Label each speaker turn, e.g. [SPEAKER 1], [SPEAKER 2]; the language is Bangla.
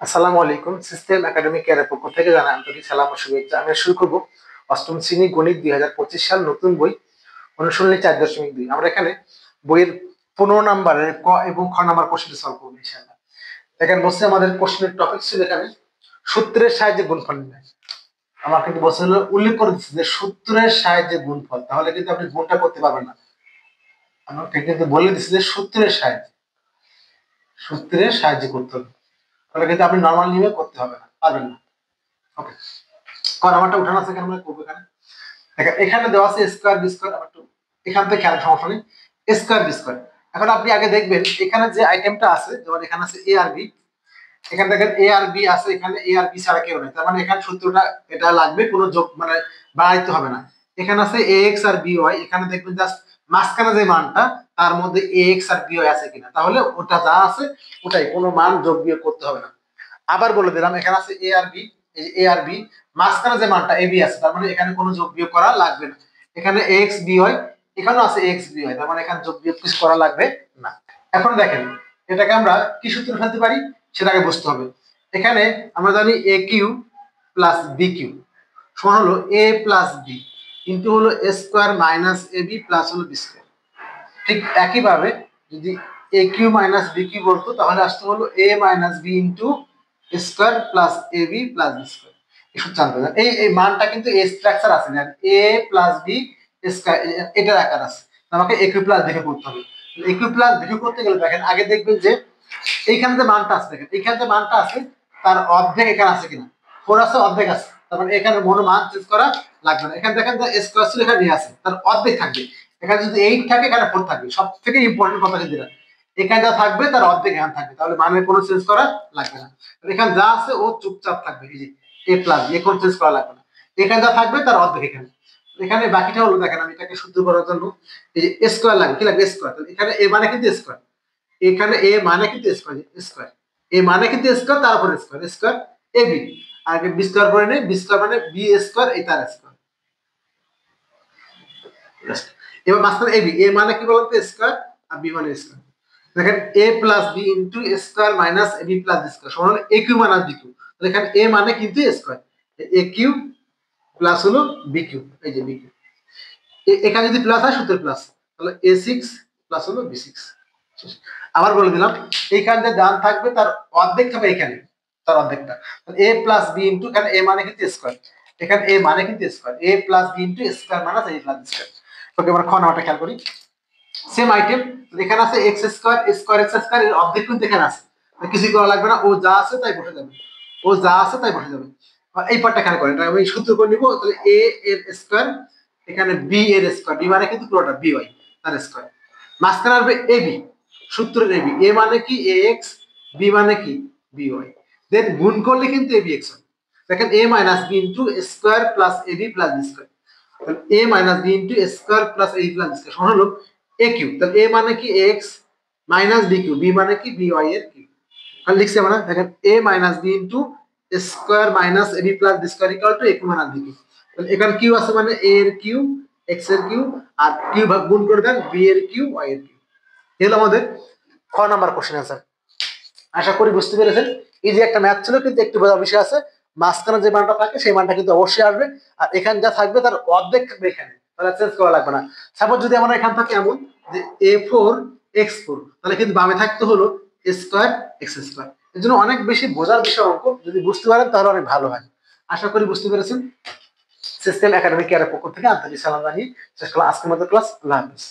[SPEAKER 1] আসসালামু আলাইকুম। সিস্টেম একাডেমিক কেয়ারের পক্ষ থেকে জানাই আন্তরিক সালাম ও শুভেচ্ছা। আমি শুরু করব অষ্টম শ্রেণী গণিত 2025 সাল নতুন বই অনুশীলনী 4.2। আমরা এখানে বইয়ের 15 নম্বরের ক এবং খ নাম্বার কোশ্চেন সলভ করবো ইনশাআল্লাহ। এখানে বসে আমাদের কোশ্চেনের টপিক ছিল এখানে সূত্রের সাহায্যে গুণফল নির্ণয়। আমার কিন্তু বসে উল্লেখ করে দিচ্ছে যে সূত্রের সাহায্যে গুণফল, তাহলে কিন্তু আপনি গুণটা করতে পারবেন না। আমাকে কিন্তু বলে দিচ্ছে যে সূত্রের সাহায্যে করতে হবে, তাহলে কিন্তু আপনি নর্মাল নিয়ে করতে হবে না, পারবেন না। ওকে, কারণ আমারটা উঠানো আছে কেন আমরা করবো এখানে। দেখেন এখানে দেওয়া আছে স্কয়ার বি স্কয়ার, আমার একটু এখান থেকে খেয়াল, সমস্যা নেই। স্কয়ার বি স্কয়ার, এখন আপনি আগে দেখবেন এখানে যে আইটেমটা আছে, যেমন এখানে আছে এ আর বি, এখানে দেখেন এ আর বি আছে, এখানে এ আর বি ছাড়া কেউ নেই, তার মানে এখানে সূত্রটা এটা লাগবে, কোনো যোগ মানে বাড়াইতে হবে না। এখানে আছে এ এক্স আর বি ওয়াই, এখানে দেখবেন জাস্ট মাঝখানে যে মানটা তার মধ্যে এ এক্স আর বি ওয়াই আছে কিনা, তাহলে ওটা যা আছে ওটাই, কোনো মান যোগ বিয়োগ করতে হবে না। আবার বলে দিলাম এখানে আছে এ আর বি, এই এ আর বি মাঝখানে যে মানটা এ বি আছে, তার মানে এখানে কোনো যোগ বিয়োগ করা লাগবে না। এখানে এক্স বি হয়, এখানেও আছে এক্স বি হয়, তার মানে এখানে যোগ বিয়োগ কিছু করা লাগবে না। এখন দেখেন এটাকে আমরা কি সূত্রে ফেলতে পারি সেটাকে বুঝতে হবে। এখানে আমরা জানি A cube plus B cube সমান হলো এ প্লাস বি ইন্টু হলো A square minus A B plus হলো বি স্কোয়ার। ঠিক একইভাবে যদি A cube minus B cube বলতো, তাহলে আসতে হলো A minus B into square plus A B plus B square. এসব জানতে হবে। এই মানটা কিন্তু এ স্ট্রাকচার আছে না, এ প্লাস বি স্কোয়ার এটার আকার আছে, আমাকে এ কিউ প্লাস দেখে করতে হবে। এ কিউ প্লাস দেখে করতে গেলে দেখেন আগে দেখবেন যে এইখানে যে মানটা আছে, দেখেন এইখানে যে মানটা আছে তার অর্ধেক এখানে আছে কিনা, ফোর আছে অর্ধেক আছে, তার মানে এখানে কোনো মান চেঞ্জ করা লাগবে না। এখানে দেখেন যে স্কোয়ার ছিল, এখানে আছে তার অর্ধেক থাকবে। এখানে যদি 8 থাকে এখানে 4 থাকবে। সব থেকে ইম্পর্টেন্ট কথা যেটা, এখানে যা থাকবে তার অর্ধেক এখানে থাকবে, তাহলে মানের কোনো চেঞ্জ করা লাগবে না। এখানে যা আছে ও চুপচাপ থাকবে, এই যে এ প্লাস এ কোনো চেঞ্জ করা লাগবে না। এখানে যা থাকবে তার অর্ধেক এখানে। এখানে বাকিটা হলো দেখেন, আমি এটাকে শুদ্ধ করার জন্য এই যে স্কোয়ার লাগবে, কি লাগবে স্কোয়ার, এখানে এ মানে কিন্তু স্কোয়ার, এখানে এ মানে কিন্তু স্কোয়ার, স্কোয়ার এ মানে কিন্তু স্কোয়ার, তারপর square square A B, R B square করে নেই, বি স্কোয়ার মানে বি স্কোয়ার, এই তার স্কোয়ার। এবার মাঝখানে এবি, এ মানে কি বলতো স্কোয়ার, আর বি মানে স্কোয়ার। দেখেন a plus B into square minus A B plus B square সমান a cube minus B cube. এখানে এ মানে কিন্তু স্কোয়ার, এ কিউ প্লাস হলো বি কিউ, এই যে বি কিউ। এখানে যদি প্লাস হয় সূত্রের প্লাস, তাহলে এ সিক্স প্লাস হলো বি সিক্স। আবার বলে দিলাম এইখানে যে ডান থাকবে তার অর্ধেক থাকবে এখানে, তার অর্ধেকটা এ প্লাস বি ইন্টু, এখানে এ মানে কিন্তু স্কোয়ার, এখানে এ মানে কিন্তু square, a plus B into square minus a plus square. Okay, আমরা খ নাম্বারটা খেয়াল করি। সেম আইটেম, এখানে আছে x square square x square, এর অর্ধেক কিন্তু এখানে আছে, কিছু করা লাগবে না, ও যা আছে তাই বসে যাবে, ও যা আছে তাই বসে যাবে। এই পার্টটা খেয়াল করেন, আমি সূত্র করে নিব, তাহলে এ এর স্কোয়ার, এখানে বি এর স্কোয়ার, বি মানে কিন্তু পুরোটা বি ওয়াই তার স্কোয়ার, মাঝখানে আসবে এ বি, সূত্রের এ বি, এ মানে কি এ এক্স, বি মানে কি বি ওয়াই, দেন গুণ করলে কিন্তু এ বি এক্স হয়। দেখেন a minus B into square plus A B plus B square, a minus B into square plus a plus B square সমান হলো এ কিউ, তাহলে এ মানে কি x minus B cube, b মানে কি বি ওয়াই এর কিউ। তাহলে লিখছি আমরা, দেখেন a minus B into square minus A B plus B square equal to a cube minus B cube. তাহলে এখানে কিউ আছে মানে এ এর কিউ এক্স এর কিউ, আর কিউ ভাগ গুণ করে দেন বি এর কিউ ওয়াই এর কিউ। এগুলো আমাদের খ নাম্বার কোশ্চেন আনসার। আশা করি বুঝতে পেরেছেন। এই যে একটা ম্যাথ ছিল, কিন্তু একটু বোঝার বিষয় আছে, মাঝখানে যে মানটা থাকে সেই মানটা কিন্তু অবশ্যই আসবে, আর এখানে যা থাকবে তার অর্ধেক থাকবে এখানে, তাহলে চেঞ্জ করা লাগবে না। সাপোজ যদি আমরা এখান থাকে এমন যে এ ফোর এক্স ফোর, তাহলে কিন্তু বামে থাকতে হলো স্কোয়ার এক্স স্কোয়ার। এর জন্য অনেক বেশি বোঝার বিষয় অঙ্ক, যদি বুঝতে পারেন তাহলে অনেক ভালো হয়। আশা করি বুঝতে পেরেছেন। সিস্টেম একাডেমিক কেয়ারের পক্ষ থেকে আন্তরিক সালাম জানিয়ে শেষ করলাম আজকের মতো ক্লাস। আল্লাহ হাফিজ।